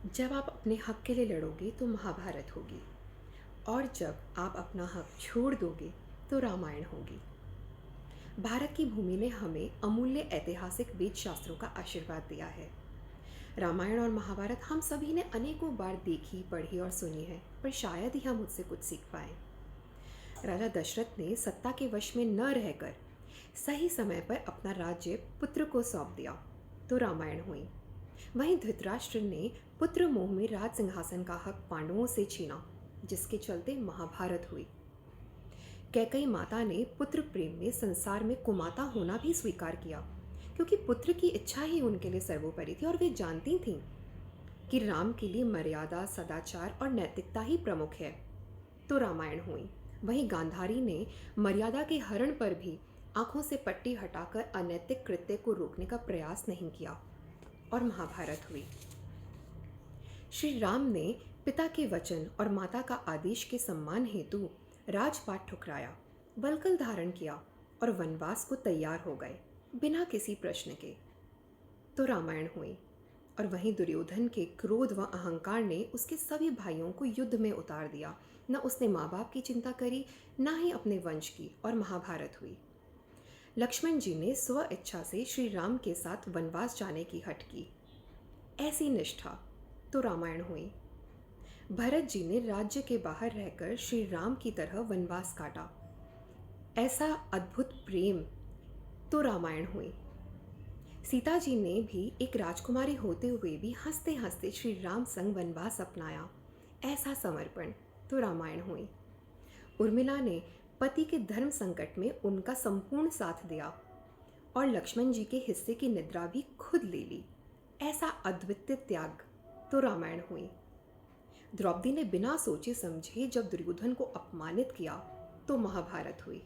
जब आप अपने हक के लिए लड़ोगे तो महाभारत होगी, और जब आप अपना हक छोड़ दोगे तो रामायण होगी। भारत की भूमि ने हमें अमूल्य ऐतिहासिक वेद शास्त्रों का आशीर्वाद दिया है। रामायण और महाभारत हम सभी ने अनेकों बार देखी, पढ़ी और सुनी है, पर शायद ही हम उससे कुछ सीख पाए। राजा दशरथ ने सत्ता के वश में न रहकर सही समय पर अपना राज्य पुत्र को सौंप दिया तो रामायण हुई। वहीं धृतराष्ट्र ने पुत्र मोह में राज सिंहासन का हक पांडवों से छीना, जिसके चलते महाभारत हुई। कैकई माता ने पुत्र प्रेम में संसार में कुमाता होना भी स्वीकार किया, क्योंकि पुत्र की इच्छा ही उनके लिए सर्वोपरि थी और वे जानती थीं कि राम के लिए मर्यादा, सदाचार और नैतिकता ही प्रमुख है, तो रामायण हुई। वहीं गांधारी ने मर्यादा के हरण पर भी आंखों से पट्टी हटाकर अनैतिक कृत्य को रोकने का प्रयास नहीं किया और महाभारत हुई। श्री राम ने पिता के वचन और माता का आदेश के सम्मान हेतु राजपाट ठुकराया, बलकल धारण किया और वनवास को तैयार हो गए बिना किसी प्रश्न के, तो रामायण हुई। और वहीं दुर्योधन के क्रोध व अहंकार ने उसके सभी भाइयों को युद्ध में उतार दिया। न उसने माँ बाप की चिंता करी, न ही अपने वंश की, और महाभारत हुई। लक्ष्मण जी ने स्व इच्छा से श्री राम के साथ वनवास जाने की हट की, ऐसी निष्ठा, तो रामायण हुई। भरत जी ने राज्य के बाहर रहकर श्री राम की तरह वनवास काटा, ऐसा अद्भुत प्रेम, तो रामायण हुई। सीता जी ने भी एक राजकुमारी होते हुए भी हंसते हंसते श्री राम संग वनवास अपनाया, ऐसा समर्पण, तो रामायण हुई। उर्मिला ने पति के धर्म संकट में उनका संपूर्ण साथ दिया और लक्ष्मण जी के हिस्से की निद्रा भी खुद ले ली, ऐसा अद्वितीय त्याग, तो रामायण हुई। द्रौपदी ने बिना सोचे समझे जब दुर्योधन को अपमानित किया, तो महाभारत हुई।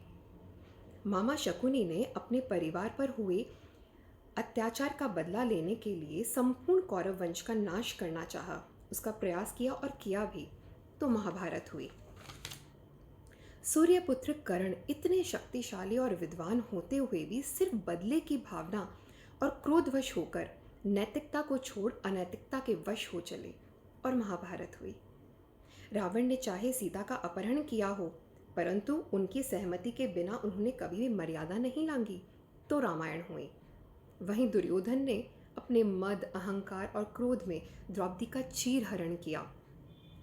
मामा शकुनी ने अपने परिवार पर हुए अत्याचार का बदला लेने के लिए संपूर्ण कौरव वंश का नाश करना चाहा, उसका प्रयास किया और किया भी, तो महाभारत हुई। सूर्यपुत्र कर्ण इतने शक्तिशाली और विद्वान होते हुए भी सिर्फ बदले की भावना और क्रोधवश होकर नैतिकता को छोड़ अनैतिकता के वश हो चले, और महाभारत हुई। रावण ने चाहे सीता का अपहरण किया हो, परंतु उनकी सहमति के बिना उन्होंने कभी भी मर्यादा नहीं लांघी, तो रामायण हुई। वहीं दुर्योधन ने अपने मद, अहंकार और क्रोध में द्रौपदी का चीरहरण किया,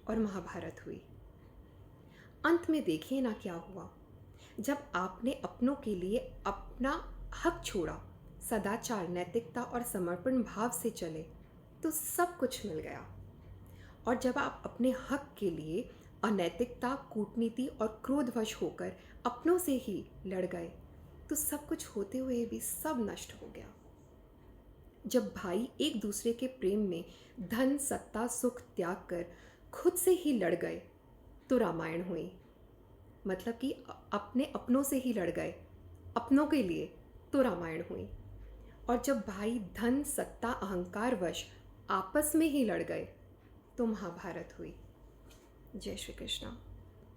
और महाभारत हुई। अंत में देखिए ना क्या हुआ, जब आपने अपनों के लिए अपना हक छोड़ा, सदाचार, नैतिकता और समर्पण भाव से चले, तो सब कुछ मिल गया। और जब आप अपने हक के लिए अनैतिकता, कूटनीति और क्रोधवश होकर अपनों से ही लड़ गए, तो सब कुछ होते हुए भी सब नष्ट हो गया। जब भाई एक दूसरे के प्रेम में धन, सत्ता, सुख त्याग कर खुद से ही लड़ गए, तो रामायण हुई। मतलब कि अपने अपनों से ही लड़ गए, अपनों के लिए, तो रामायण हुई। और जब भाई धन, सत्ता, अहंकार वश आपस में ही लड़ गए, तो महाभारत हुई। जय श्री कृष्ण।